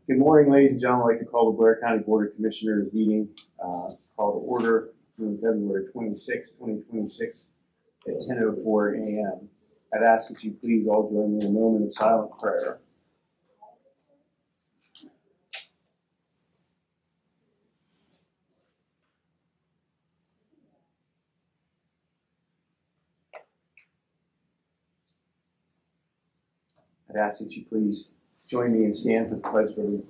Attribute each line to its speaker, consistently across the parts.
Speaker 1: Good morning, ladies and gentlemen. I'd like to call the Blair County Board of Commissioners meeting called to order on February 26, 2026 at 10:04 a.m. I'd ask that you please all join me in a moment of silent prayer. I'd ask that you please join me and stand for the pledge of allegiance.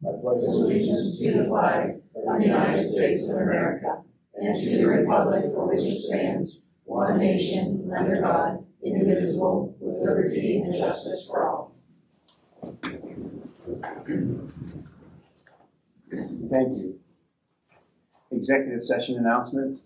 Speaker 2: I pledge allegiance to the flag of the United States of America and to the republic for which it stands, one nation, under God, indivisible, with liberty and justice for all.
Speaker 1: Thank you. Executive session announcements.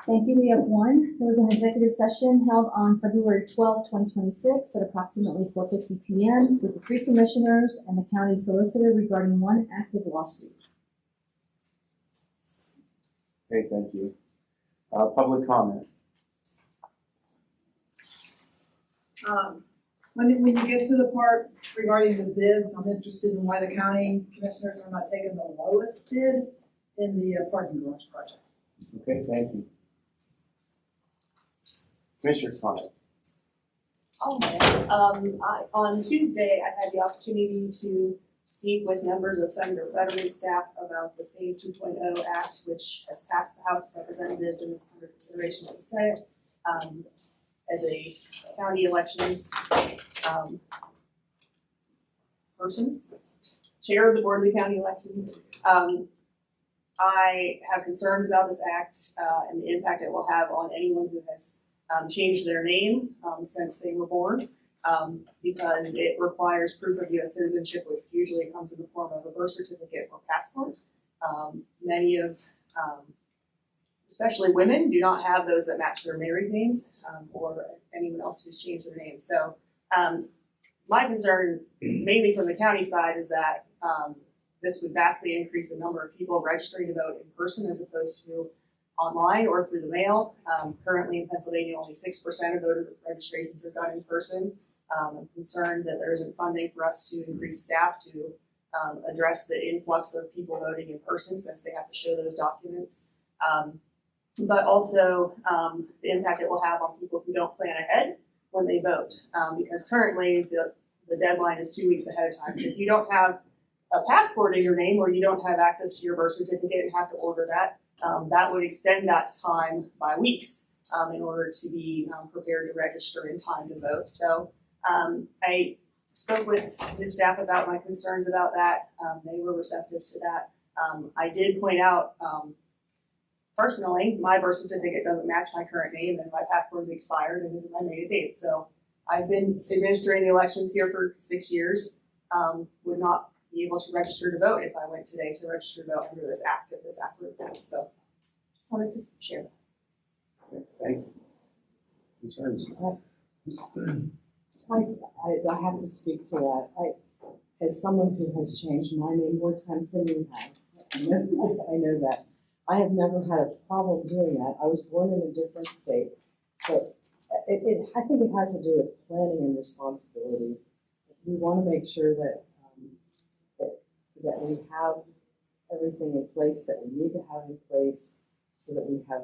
Speaker 3: Thank you. We have one. There was an executive session held on February 12, 2026 at approximately 4:50 p.m. with the three commissioners and the county solicitor regarding one active lawsuit.
Speaker 1: Okay, thank you. Public comment.
Speaker 4: When you get to the part regarding the bids, I'm interested in why the county commissioners are not taking the lowest bid in the parking garage project.
Speaker 1: Okay, thank you. Commissioner's comment.
Speaker 5: On Tuesday, I had the opportunity to speak with members of Senator Fetterman's staff about the SAVE 2.0 Act, which has passed the House of Representatives and is under consideration of the Senate. As a county elections person, chair of the board of the county elections, I have concerns about this act and the impact it will have on anyone who has changed their name since they were born, because it requires proof of U.S. citizenship, which usually comes in the form of a birth certificate or passport. Many of, especially women, do not have those that match their married names or anyone else who's changed their name. So my concern, mainly from the county side, is that this would vastly increase the number of people registering to vote in person as opposed to online or through the mail. Currently in Pennsylvania, only 6% of voter registrations are done in person. I'm concerned that there isn't funding for us to increase staff to address the influx of people voting in person, since they have to show those documents. But also the impact it will have on people who don't plan ahead when they vote, because currently the deadline is 2 weeks ahead of time. If you don't have a passport in your name, or you don't have access to your birth certificate and have to order that, that would extend that time by weeks in order to be prepared to register in time to vote. So I spoke with the staff about my concerns about that. They were receptive to that. I did point out personally, my birth certificate doesn't match my current name, and my passport is expired and isn't my native date. So I've been administering the elections here for 6 years. Would not be able to register to vote if I went today to register to vote under this act, if this act were passed. So just wanted to share that.
Speaker 1: Okay, thank you. Concerns?
Speaker 6: I have to speak to that. As someone who has changed my name more times than you have, I know that. I have never had a problem doing that. I was born in a different state. So I think it has to do with planning and responsibility. We want to make sure that that we have everything in place that we need to have in place, so that we have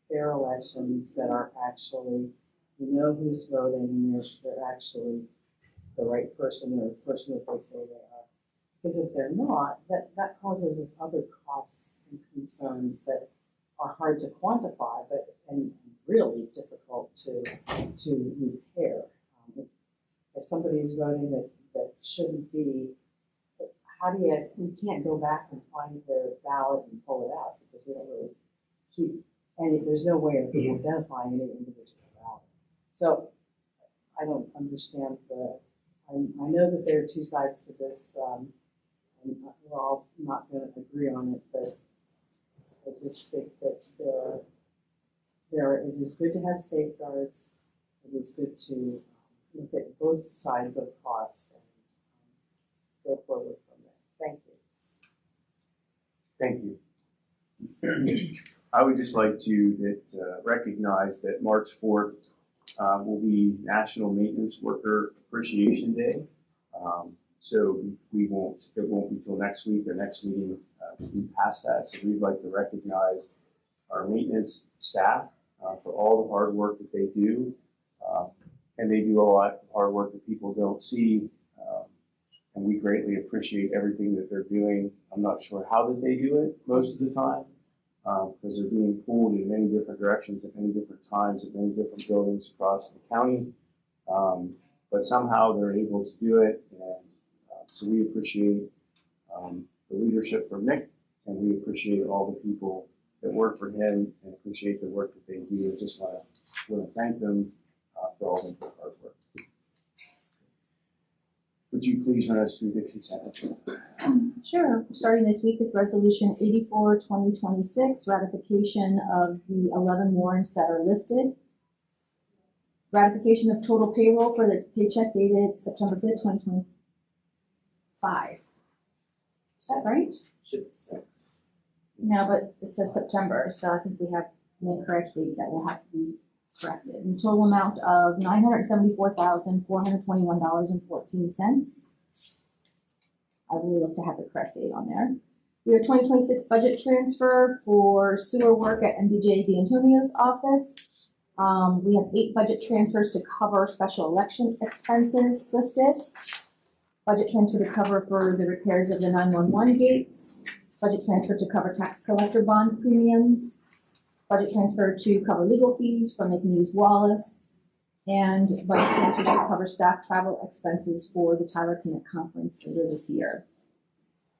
Speaker 6: fair elections that are actually, we know who's voting and they're actually the right person or the person that they say they are. Because if they're not, that causes us other costs and concerns that are hard to quantify, but and really difficult to repair. If somebody's voting that shouldn't be, how do we can't go back and find their ballot and pull it out, because we don't really keep any, there's no way of identifying any individual ballot. So I don't understand I know that there are two sides to this, and we're all not going to agree on it, but I just think that it is good to have safeguards. It is good to look at both sides of cost and go forward from there. Thank you.
Speaker 1: Thank you. I would just like to recognize that March 4th will be National Maintenance Worker Appreciation Day. So it won't be till next week. Our next meeting will be past that. So we'd like to recognize our maintenance staff for all the hard work that they do. And they do a lot of hard work that people don't see. And we greatly appreciate everything that they're doing. I'm not sure how that they do it most of the time, because they're being pulled in many different directions at many different times at many different buildings across the county. But somehow they're able to do it, and so we appreciate the leadership from Nick, and we appreciate all the people that work for him and appreciate the work that they do. I just want to thank them for all their hard work. Would you please run us through the consent agenda?
Speaker 3: Sure. Starting this week with Resolution 84, 2026, ratification of the 11 warrants that are listed. Ratification of total payroll for the paycheck dated September 5th, 2025. Is that right?
Speaker 1: Should be six.
Speaker 3: No, but it says September, so I think we have an incorrect date that will have to be corrected. In total amount of $974,421.14. I really look to have the correct date on there. We have 2026 budget transfer for sewer work at MDJ D'Antonio's office. We have 8 budget transfers to cover special election expenses listed. Budget transfer to cover for the repairs of the 911 gates. Budget transfer to cover tax collector bond premiums. Budget transfer to cover legal fees for McNeese Wallace. And budget transfers to cover staff travel expenses for the Tyler Connect Conference later this year.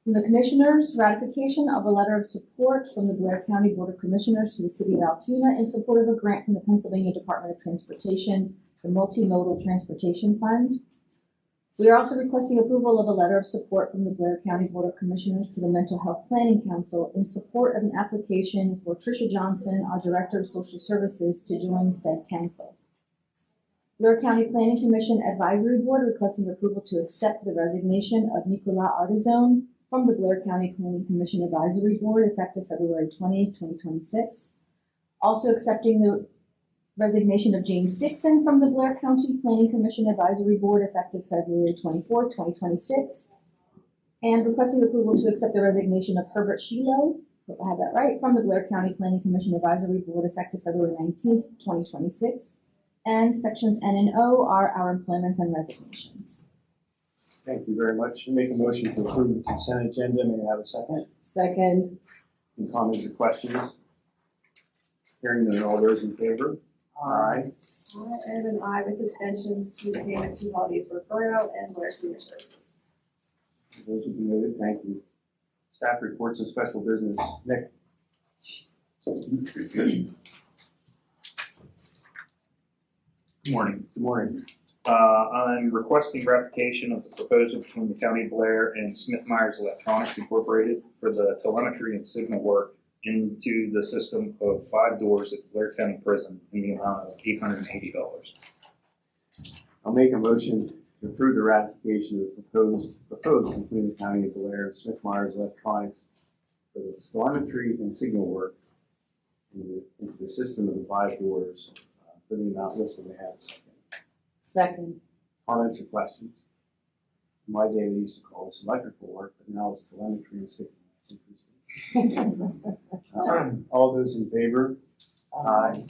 Speaker 3: From the Commissioners, ratification of a letter of support from the Blair County Board of Commissioners to the City of Altoona in support of a grant from the Pennsylvania Department of Transportation, the Multimodal Transportation Fund. We are also requesting approval of a letter of support from the Blair County Board of Commissioners to the Mental Health Planning Council in support of an application for Tricia Johnson, our Director of Social Services, to join said council. Blair County Planning Commission Advisory Board requesting approval to accept the resignation of Nicolas Artizone from the Blair County Planning Commission Advisory Board effective February 20th, 2026. Also accepting the resignation of James Dixon from the Blair County Planning Commission Advisory Board effective February 24th, 2026. And requesting approval to accept the resignation of Herbert Shiloh, hope I have that right, from the Blair County Planning Commission Advisory Board effective February 19th, 2026. And sections N and O are our employments and resignations.
Speaker 1: Thank you very much. Make a motion to approve the consent agenda. May I have a second?
Speaker 6: Second.
Speaker 1: Any comments or questions? Hearing none, all those in favor? Aye.
Speaker 5: And an aye with extensions to the payment to holidays for Borough and Blair Senior Services.
Speaker 1: Those will be noted. Thank you. Staff reports and special business. Nick.
Speaker 7: Good morning.
Speaker 1: Good morning.
Speaker 7: I'm requesting ratification of the proposal between the County of Blair and Smith Myers Electronics Incorporated for the telemetry and signal work into the system of 5 doors at Blair County Prison in the amount of $880.
Speaker 1: I'll make a motion to approve the ratification of the proposal between the County of Blair and Smith Myers Electronics for the telemetry and signal work into the system of the 5 doors for the amount listed. May I have a second?
Speaker 6: Second.
Speaker 1: Comments or questions? In my day, we used to call this electrical work, but now it's telemetry and signal. It's interesting. All those in favor? Aye.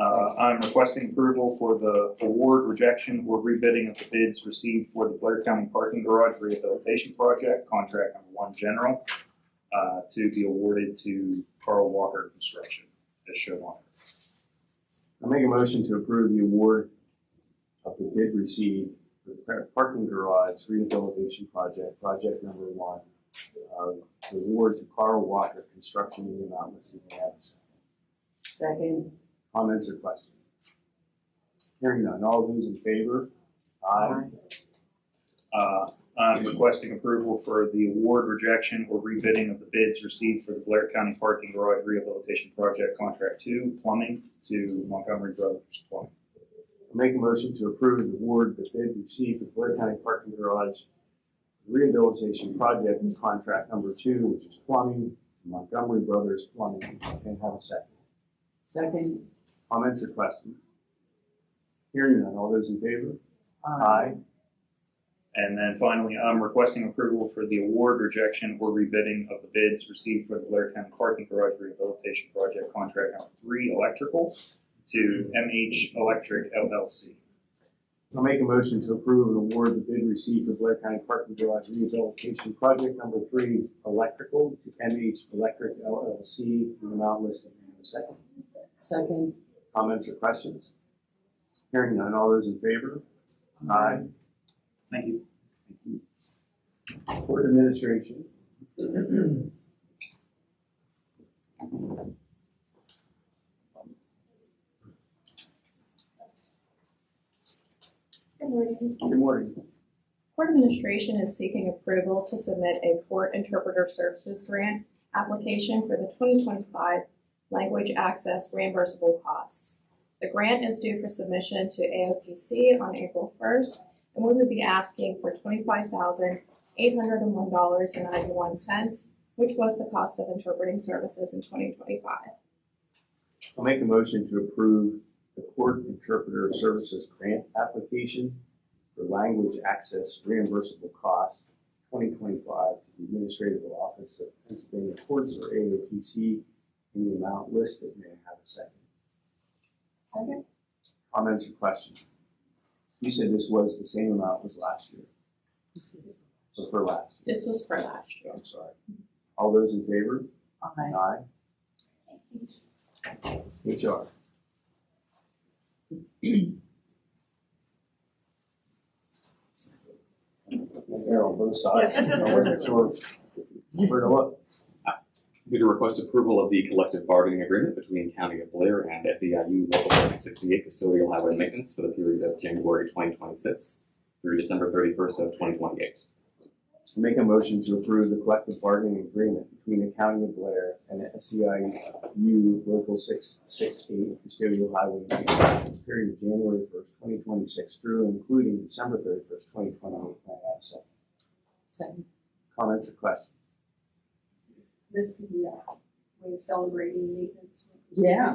Speaker 7: I'm requesting approval for the award, rejection, or rebidding of the bids received for the Blair County Parking Garage Rehabilitation Project, contract number 1 general, to be awarded to Carl Walker Construction, as shown on it.
Speaker 1: I'll make a motion to approve the award of the bid received for the parking garage rehabilitation project, project number 1. The award to Carl Walker Construction in the amount listed. May I have a second?
Speaker 6: Second.
Speaker 1: Comments or questions? Hearing none. All those in favor? Aye.
Speaker 7: I'm requesting approval for the award, rejection, or rebidding of the bids received for the Blair County Parking Garage Rehabilitation Project, Contract 2, Plumbing, to Montgomery Brothers Plumbing.
Speaker 1: I'll make a motion to approve the award the bid received for the Blair County Parking Garage Rehabilitation Project in contract number 2, which is plumbing, to Montgomery Brothers Plumbing. Can I have a second?
Speaker 6: Second.
Speaker 1: Comments or questions? Hearing none, all those in favor? Aye.
Speaker 7: And then finally, I'm requesting approval for the award, rejection, or rebidding of the bids received for the Blair County Parking Garage Rehabilitation Project Contract Number 3 Electrical to MH Electric LLC.
Speaker 1: I'll make a motion to approve and award the bid received for Blair County Parking Garage Rehabilitation Project Number 3 Electrical to MH Electric LLC, the amount listed. May I have a second?
Speaker 6: Second.
Speaker 1: Comments or questions? Hearing none, all those in favor? Aye.
Speaker 7: Thank you.
Speaker 1: Thank you. Court administration.
Speaker 8: Good morning.
Speaker 1: Good morning.
Speaker 8: Court administration is seeking approval to submit a court interpreter services grant application for the 2025 language access reimbursable costs. The grant is due for submission to AOPC on April 1st, and we would be asking for $25,801.91, which was the cost of interpreting services in 2025.
Speaker 1: I'll make a motion to approve the court interpreter services grant application for language access reimbursable cost 2025 to the Administrative Office of Pennsylvania Courts or AOPC in the amount listed. May I have a second?
Speaker 8: Second.
Speaker 1: Comments or questions? You said this was the same amount as last year. So for last year.
Speaker 8: This was for last year.
Speaker 1: I'm sorry. All those in favor?
Speaker 6: Aye.
Speaker 1: Aye. HR. They're on both sides. I wasn't sure where to look.
Speaker 9: Due to request approval of the collective bargaining agreement between County of Blair and SEIU Local 668 Custodial Highway Maintenance for the period of January 2026 through December 31st of 2028.
Speaker 1: Make a motion to approve the collective bargaining agreement between the County of Blair and the SEIU Local 668 Custodial Highway Maintenance for the period of January 1st, 2026 through and including December 31st, 2028. May I have a second?
Speaker 6: Second.
Speaker 1: Comments or questions?
Speaker 5: This could be a way of celebrating maintenance.
Speaker 6: Yeah.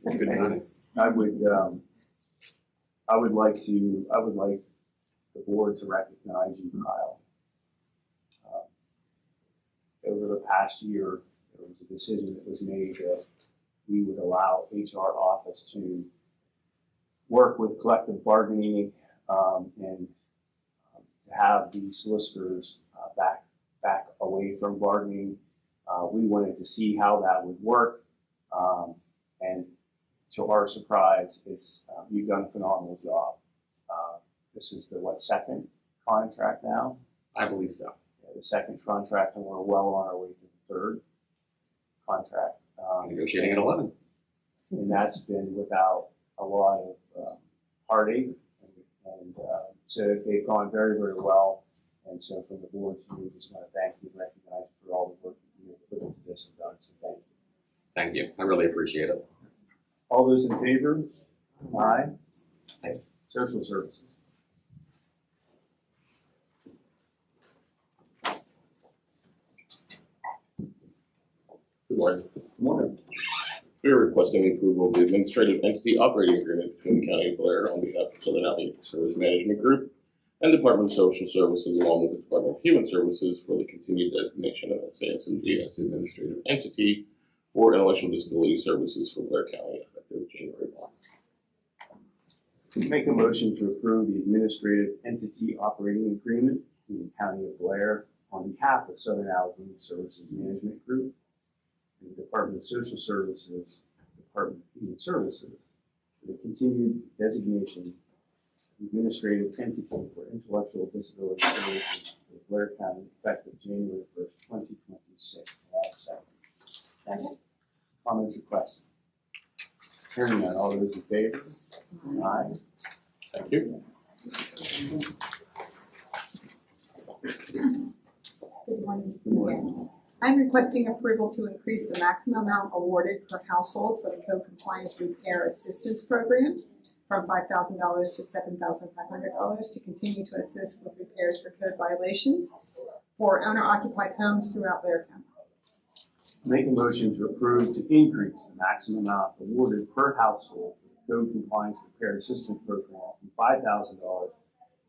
Speaker 9: Good times.
Speaker 1: I would like the board to recognize you, Kyle. Over the past year, there was a decision that was made that we would allow HR office to work with collective bargaining and to have the solicitors back away from bargaining. We wanted to see how that would work, and to our surprise, you've done a phenomenal job. This is the second contract now?
Speaker 9: I believe so.
Speaker 1: Yeah, the second contract, and we're well on our way to the third contract.
Speaker 9: Negotiating at 11.
Speaker 1: And that's been without a lot of heartache, and so they've gone very, very well. And so from the board, we just want to thank you and recognize you for all the work that you have put into this and done, so thank you.
Speaker 9: Thank you. I really appreciate it.
Speaker 1: All those in favor? Aye.
Speaker 9: Aye.
Speaker 1: Social services.
Speaker 10: Good morning.
Speaker 1: Good morning.
Speaker 10: We are requesting approval of the administrative entity operating agreement between the County of Blair on behalf of Southern Valley Service Management Group and Department of Social Services along with the Department of Human Services for the continued designation of SASMG as the administrative entity for intellectual disability services for Blair County effective January 1.
Speaker 1: Make a motion to approve the administrative entity operating agreement between the County of Blair on behalf of Southern Allegheny Services Management Group and the Department of Social Services, Department of Human Services for the continued designation of administrative entity for intellectual disability services for Blair County effective January 1st, 2026. May I have a second?
Speaker 8: Second.
Speaker 1: Comments or questions? Hearing none, all those in favor? Aye.
Speaker 10: Thank you.
Speaker 8: Good morning.
Speaker 1: Good morning.
Speaker 11: I'm requesting approval to increase the maximum amount awarded per household for the Code Compliance Repair Assistance Program from $5,000 to $7,500 to continue to assist with repairs for code violations for owner-occupied homes throughout Blair County.
Speaker 1: Make a motion to approve to increase the maximum amount awarded per household for the code compliance repair assistance program from $5,000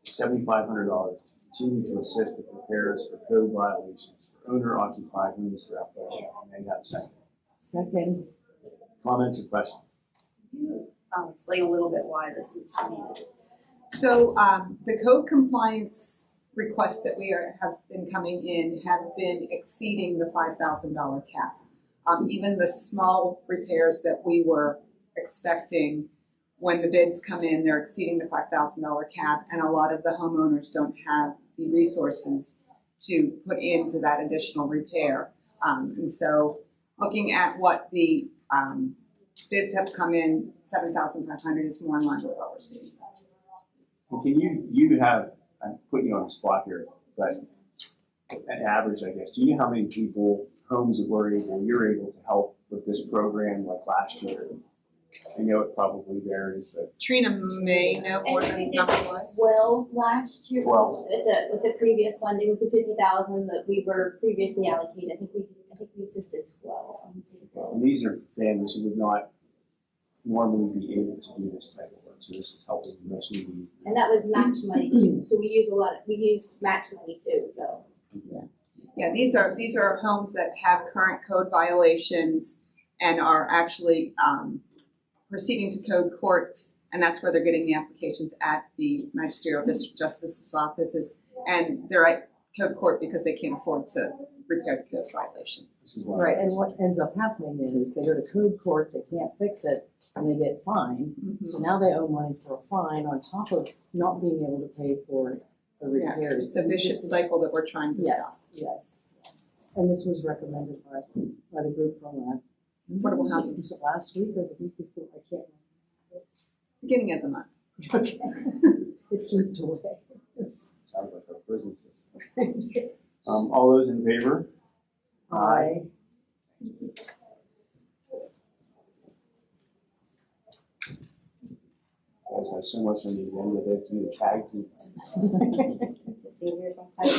Speaker 1: to $7,500 to continue to assist with repairs for code violations for owner-occupied homes throughout the area. May I have a second?
Speaker 6: Second.
Speaker 1: Comments or questions?
Speaker 5: I'll explain a little bit why this is needed.
Speaker 11: So, the code compliance requests that have been coming in have been exceeding the $5,000 cap. Even the small repairs that we were expecting, when the bids come in, they're exceeding the $5,000 cap, and a lot of the homeowners don't have the resources to put into that additional repair. And so, looking at what the bids have come in, $7,500 is more in line with what we're seeing.
Speaker 1: And can you have, I'm putting you on the spot here, but an average, I guess, do you know how many people, homes that you're able to help with this program like last year? I know it probably varies, but
Speaker 11: Trina may know more than the number was.
Speaker 2: 12 last year.
Speaker 1: 12.
Speaker 2: With the previous funding, with the 50,000 that we were previously allocated, I think we assisted 12.
Speaker 1: and these are families who would not normally be able to do this type of work, so this is helping much needed.
Speaker 2: And that was match money too, so we used match money too, so.
Speaker 11: Yeah, these are homes that have current code violations and are actually proceeding to code courts, and that's where they're getting the applications at the magisterial justice's offices, and they're at code court because they can't afford to repair the code violation.
Speaker 1: This is one
Speaker 6: Right,
Speaker 1: of
Speaker 6: and
Speaker 1: those.
Speaker 6: what ends up happening is they go to code court, they can't fix it, and they get fined. So now they owe money for a fine on top of not being able to pay for the
Speaker 11: Yes,
Speaker 6: repairs.
Speaker 11: it's a vicious cycle that we're trying to stop.
Speaker 6: Yes. And this was recommended by the group from
Speaker 11: Affordable housing.
Speaker 6: Was it last week or the week before? I can't
Speaker 11: Beginning of the month.
Speaker 6: remember. Okay. It slipped away.
Speaker 1: Sounds like our prison system. All those in favor?
Speaker 6: Aye.
Speaker 1: Guys have so much on the agenda, they have to do the tag team.
Speaker 2: It's just easier sometimes.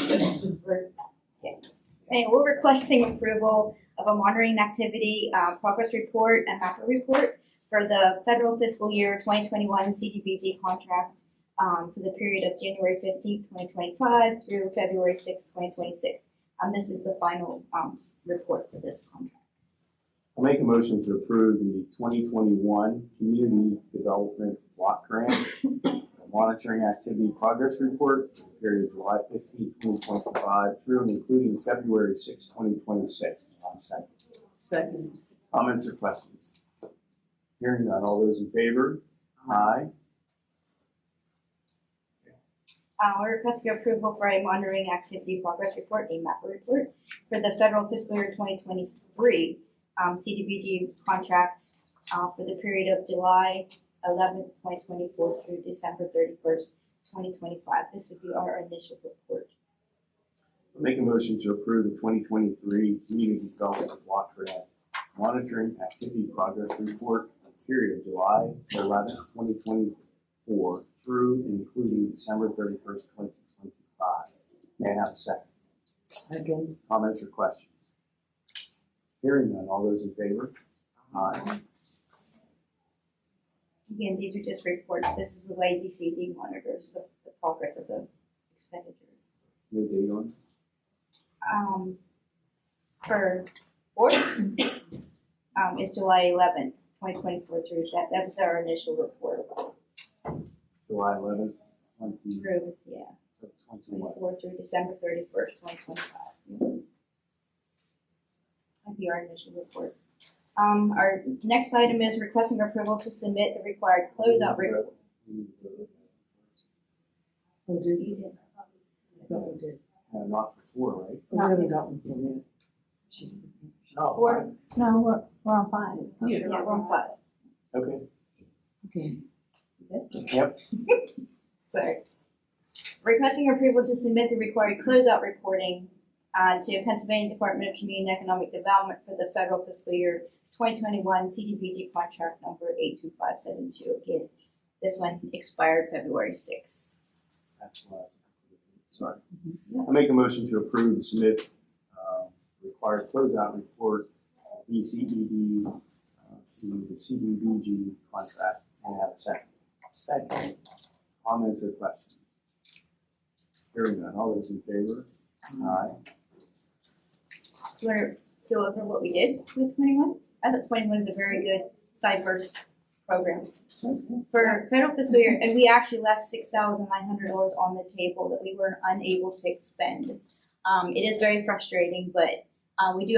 Speaker 2: Okay, we're requesting approval of a monitoring activity, progress report and macro report for the federal fiscal year 2021 CDBG contract for the period of January 15th, 2025 through February 6th, 2026. This is the final report for this contract.
Speaker 1: I'll make a motion to approve the 2021 Community Development Block Grant Monitoring Activity Progress Report for the period of July 15, 2025 through and including February 6, 2026.
Speaker 6: Second.
Speaker 1: Comments or questions? Hearing none, all those in favor? Aye.
Speaker 2: We're requesting approval for a monitoring activity progress report, a MAPA report, for the federal fiscal year 2023 CDBG contract for the period of July 11th, 2024 through December 31st, 2025. This would be our initial report.
Speaker 1: I'll make a motion to approve the 2023 Community Development Block Grant Monitoring Activity Progress Report for the period of July 11th, 2024 through and including December 31st, 2025. May I have a second?
Speaker 6: Second.
Speaker 1: Comments or questions? Hearing none, all those in favor? Aye.
Speaker 2: Again, these are just reports. This is the way DCD monitors the progress of the expenditure.
Speaker 1: No date on it?
Speaker 2: For fourth, is July 11th, 2024 through, that was our initial report.
Speaker 1: July 11th,
Speaker 2: Through, yeah,
Speaker 1: 2021.
Speaker 2: 24 through December 31st, 2025. That'd be our initial report. Our next item is requesting approval to submit the required closeout report.
Speaker 6: Who did?
Speaker 2: You did.
Speaker 6: I thought we did.
Speaker 1: Not for 4, right?
Speaker 6: We haven't gotten from you. She's.
Speaker 2: Four?
Speaker 3: No, we're on 5.
Speaker 2: Yeah, we're on 5.
Speaker 1: Okay.
Speaker 6: Okay.
Speaker 1: Yep.
Speaker 2: Sorry. Requesting approval to submit the required closeout reporting to Pennsylvania Department of Community and Economic Development for the federal fiscal year 2021 CDBG contract number 82572. Again, this one expired February 6th.
Speaker 1: That's sorry. I make a motion to approve and submit required closeout report BCED to the CDBG contract. And have a second.
Speaker 6: Second.
Speaker 1: Comments or questions? Hearing none, all those in favor? Aye.
Speaker 2: Do you want to go over what we did with 21? I thought 21 is a very good, diverse program for federal fiscal year, and we actually left $6,900 on the table that we were unable to expend. It is very frustrating, but we do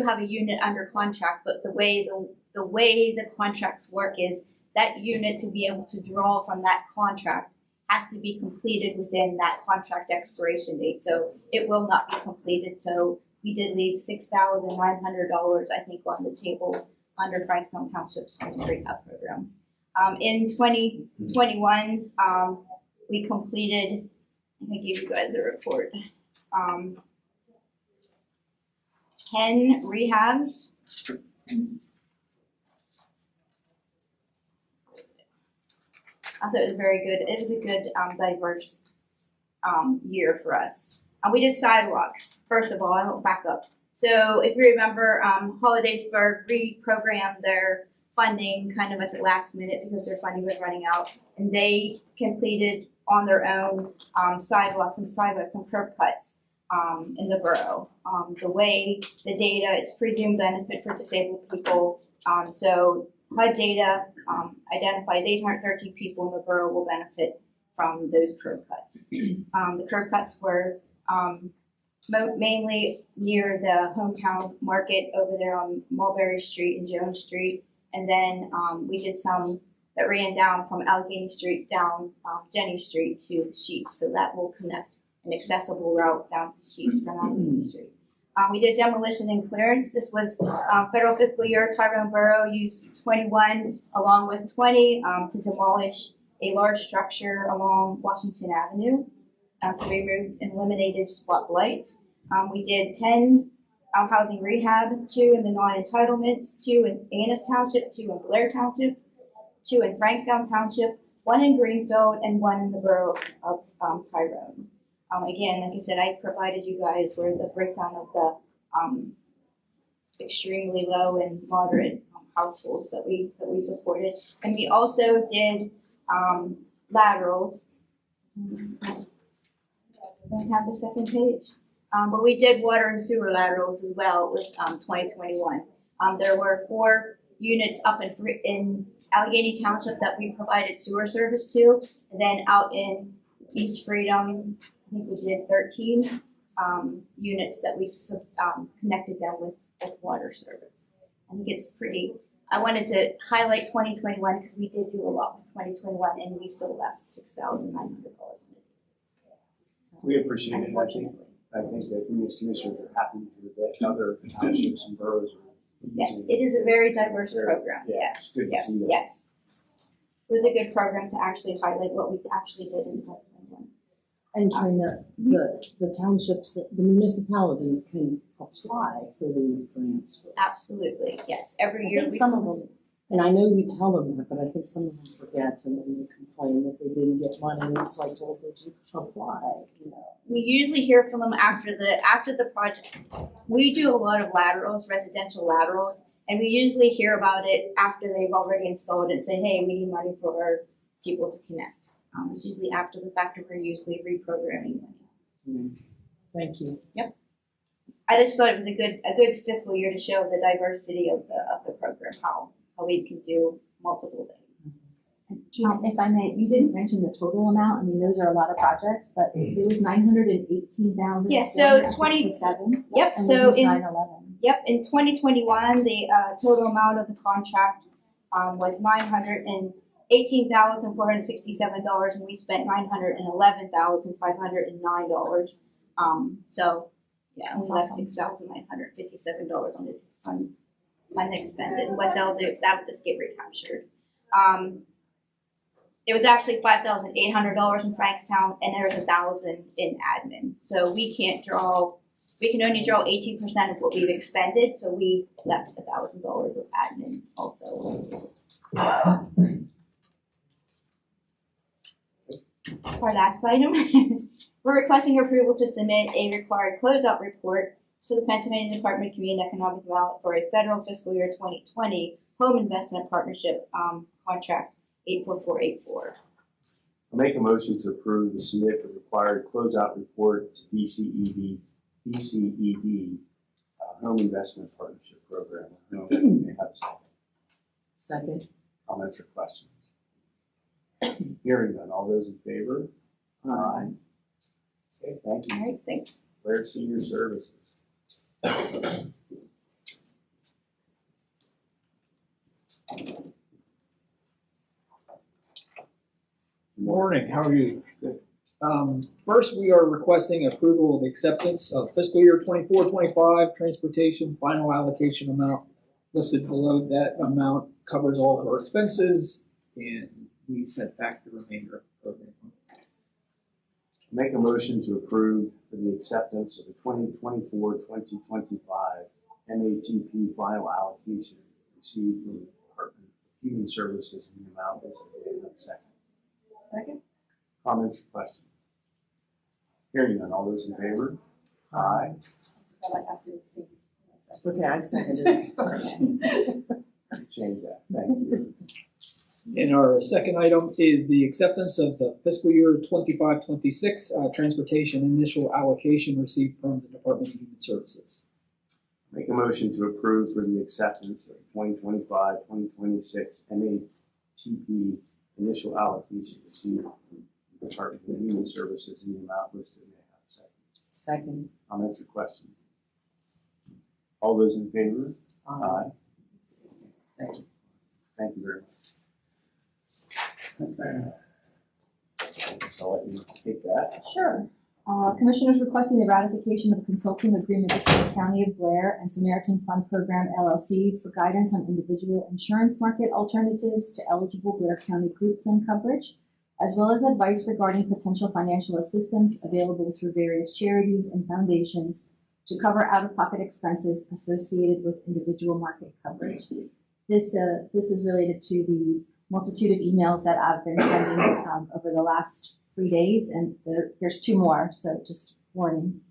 Speaker 2: have a unit under contract. But the way the contracts work is that unit, to be able to draw from that contract, has to be completed within that contract expiration date. So it will not be completed. So we did leave $6,900, I think, on the table under Frankstown Township's Housing Rehab Program. In 2021, we completed, let me give you guys a report, 10 rehabs. I thought it was very good. It was a good, diverse year for us. We did sidewalks. First of all, I won't back up. So if you remember, Hollidaysburg reprogrammed their funding kind of at the last minute because their funding was running out, and they completed on their own sidewalks and curb cuts in the borough. The way the data, it's presumed benefit for disabled people. So HUD data identifies 813 people in the borough will benefit from those curb cuts. The curb cuts were mainly near the hometown market over there on Mulberry Street and Jones Street. And then we did some that ran down from Allegheny Street down Jenny Street to Sheets. So that will connect an accessible route down to Sheets from Allegheny Street. We did demolition and clearance. This was federal fiscal year. Tyrone Borough used 21 along with 20 to demolish a large structure along Washington Avenue. So we removed and eliminated spotlight. We did 10 housing rehab, 2 in the non-entitlements, 2 in Annis Township, 2 in Blair Township, 2 in Frankstown Township, 1 in Greenfield, and 1 in the borough of Tyrone. Again, like I said, I provided you guys with the breakdown of the extremely low and moderate households that we supported. And we also did laterals. I have the second page. But we did water and sewer laterals as well with 2021. There were 4 units up in Allegheny Township that we provided sewer service to, and then out in East Freedom, I think we did 13 units that we connected them with water service. I think it's pretty. I wanted to highlight 2021 because we did do a lot with 2021, and we still left $6,900.
Speaker 1: We appreciate it. I think that we as commissioners are happy that other townships and boroughs are
Speaker 2: Yes,
Speaker 1: using
Speaker 2: it is a very diverse program.
Speaker 1: Yeah, it's good to see that.
Speaker 2: Yes. It was a good program to actually highlight what we actually did in 2021.
Speaker 6: And Trina, the townships, the municipalities can apply for these grants.
Speaker 2: Absolutely, yes. Every year.
Speaker 6: I think some of them, and I know you tell them that, but I think some of them forget and then they complain that they didn't get money, and it's like, well, did you apply, you know?
Speaker 2: We usually hear from them after the project. We do a lot of laterals, residential laterals, and we usually hear about it after they've already installed it and say, hey, we need money for our people to connect. It's usually after the fact that we're usually reprogramming money.
Speaker 6: Thank you.
Speaker 2: Yep. I just thought it was a good fiscal year to show the diversity of the program, how we can do multiple things.
Speaker 3: If I may, you didn't mention the total amount. I mean, those are a lot of projects, but it was $918,000.
Speaker 2: Yeah, so
Speaker 3: 27.
Speaker 2: Yep.
Speaker 3: And
Speaker 2: So
Speaker 3: this is
Speaker 2: in
Speaker 3: 911.
Speaker 2: Yep, in 2021, the total amount of the contract was $918,467, and we spent $911,509. So yeah, we left $6,957 on unexpended. What they'll do, that will just get recaptured. It was actually $5,800 in Frankstown, and there was $1,000 in admin. So we can't draw. We can only draw 18% of what we've expended, so we left $1,000 of admin also. Our last item, we're requesting approval to submit a required closeout report to the Pennsylvania Department of Community and Economic Development for a federal fiscal year 2020 home investment partnership contract 84484.
Speaker 1: I'll make a motion to approve the submit the required closeout report to DCED Home Investment Partnership Program. May I have a second?
Speaker 6: Second.
Speaker 1: Comments or questions? Hearing none, all those in favor? Aye. Okay, thank you.
Speaker 2: All right, thanks.
Speaker 1: Blair Senior Services.
Speaker 12: Morning, how are you? First, we are requesting approval of acceptance of fiscal year 24-25 transportation final allocation amount listed below. That amount covers all of our expenses, and we sent back the remainder of the program.
Speaker 1: Make a motion to approve for the acceptance of the 2024-2025 MATP final allocation received from the Department of Human Services in the amount listed in the second.
Speaker 5: Second?
Speaker 1: Comments or questions? Hearing none, all those in favor? Aye.
Speaker 5: I have to abstain.
Speaker 6: Okay, I seconded.
Speaker 1: Change that, thank you.
Speaker 12: And our second item is the acceptance of the fiscal year 25-26 transportation initial allocation received from the Department of Human Services.
Speaker 1: Make a motion to approve for the acceptance of 2025-2026 MATP initial allocation received from the Department of Human Services in the amount listed. May I have a second?
Speaker 6: Second.
Speaker 1: Comments or questions? All those in favor? Aye.
Speaker 12: Thank you.
Speaker 1: Thank you very much. So I'll let you take that.
Speaker 3: Sure. Commissioners requesting the ratification of a consulting agreement between the County of Blair and Samaritan Fund Program LLC for guidance on individual insurance market alternatives to eligible Blair County group plan coverage, as well as advice regarding potential financial assistance available through various charities and foundations to cover out-of-pocket expenses associated with individual market coverage. This is related to the multitude of emails that I've been sending over the last 3 days, and there's 2 more, so just warning.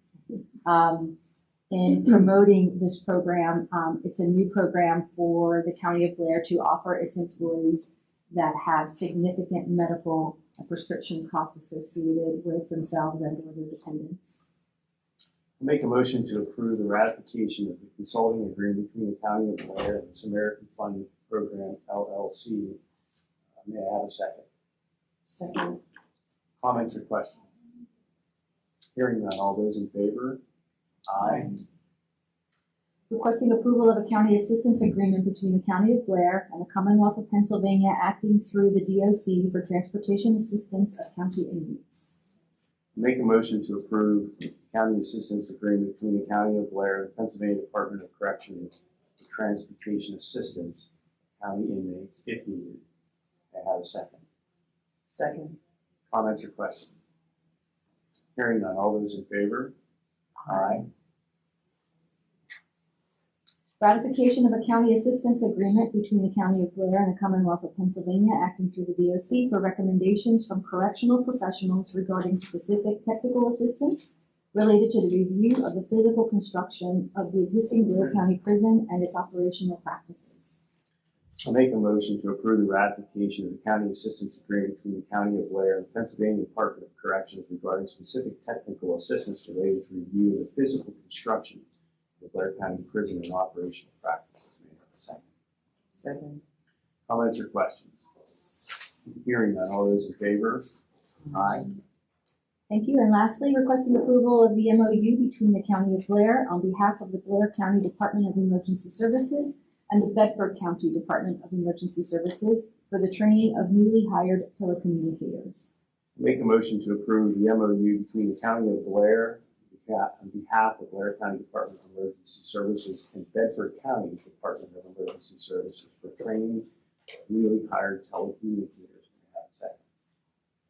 Speaker 3: In promoting this program, it's a new program for the County of Blair to offer its employees that have significant medical and prescription costs associated with themselves and or their dependents.
Speaker 1: Make a motion to approve the ratification of the consulting agreement between the County of Blair and the Samaritan Fund Program LLC. May I have a second?
Speaker 6: Second.
Speaker 1: Comments or questions? Hearing none, all those in favor? Aye.
Speaker 3: Requesting approval of a county assistance agreement between the County of Blair and the Commonwealth of Pennsylvania acting through the DOC for transportation assistance of county inmates.
Speaker 1: Make a motion to approve the county assistance agreement between the County of Blair and the Pennsylvania Department of Corrections for transportation assistance of county inmates if needed. May I have a second?
Speaker 6: Second.
Speaker 1: Comments or questions? Hearing none, all those in favor? Aye.
Speaker 3: Ratification of a county assistance agreement between the County of Blair and the Commonwealth of Pennsylvania acting through the DOC for recommendations from correctional professionals regarding specific technical assistance related to the review of the physical construction of the existing Blair County prison and its operational practices.
Speaker 1: I'll make a motion to approve the ratification of the county assistance agreement between the County of Blair and the Pennsylvania Department of Corrections regarding specific technical assistance related to review of the physical construction of the Blair County prison and operational practices. May I have a second?
Speaker 6: Second.
Speaker 1: Comments or questions? Hearing none, all those in favor? Aye.
Speaker 3: Thank you. And lastly, requesting approval of the MOU between the County of Blair on behalf of the Blair County Department of Emergency Services and the Bedford County Department of Emergency Services for the training of newly hired telecommunicators.
Speaker 1: Make a motion to approve the MOU between the County of Blair on behalf of Blair County Department of Emergency Services and Bedford County Department of Emergency Services for training newly hired telecommunicators. May I have a second?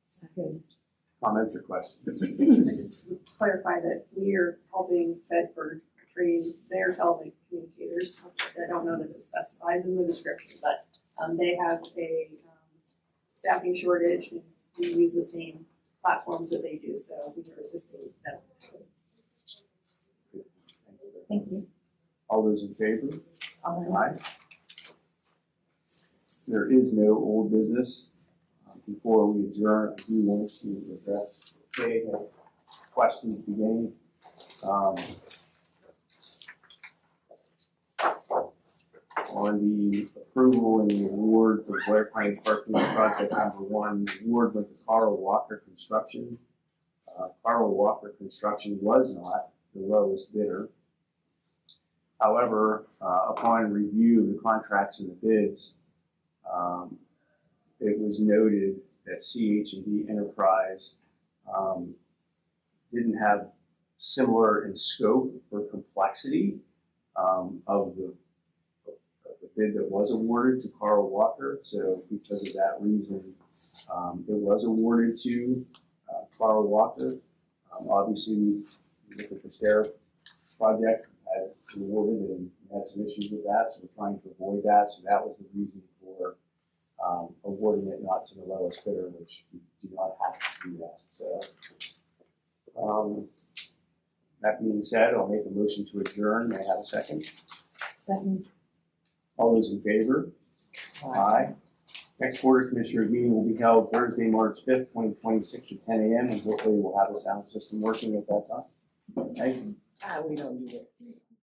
Speaker 6: Second.
Speaker 1: Comments or questions?
Speaker 5: Just clarify that we are helping Bedford train their telecommunicators. I don't know that it specifies in the description, but they have a staffing shortage, and we use the same platforms that they do, so we are assisting them.
Speaker 1: Thank you
Speaker 3: Thank you.
Speaker 1: All those in favor?
Speaker 3: Aye.
Speaker 1: Aye. There is no old business. Before we adjourn, I do want to address, okay, questions beginning. On the approval and the award for Blair County Parking Project number 1, the award went to Carl Walker Construction. Carl Walker Construction was not the lowest bidder. However, upon review of the contracts and the bids, it was noted that CH&D Enterprise didn't have similar in scope or complexity of the bid that was awarded to Carl Walker. So because of that reason, it was awarded to Carl Walker. Obviously, we look at the stair project, had awarded and had some issues with that, so we're trying to avoid that. So that was the reason for awarding it not to the lowest bidder, which we do not have to do that. So that being said, I'll make a motion to adjourn. May I have a second?
Speaker 6: Second.
Speaker 1: All those in favor? Aye. Next Board of Commissioners meeting will be held Thursday, March 5th, 2026 at 10 a.m. and hopefully we'll have a sound system working at that time. Thank you.
Speaker 6: We don't need it.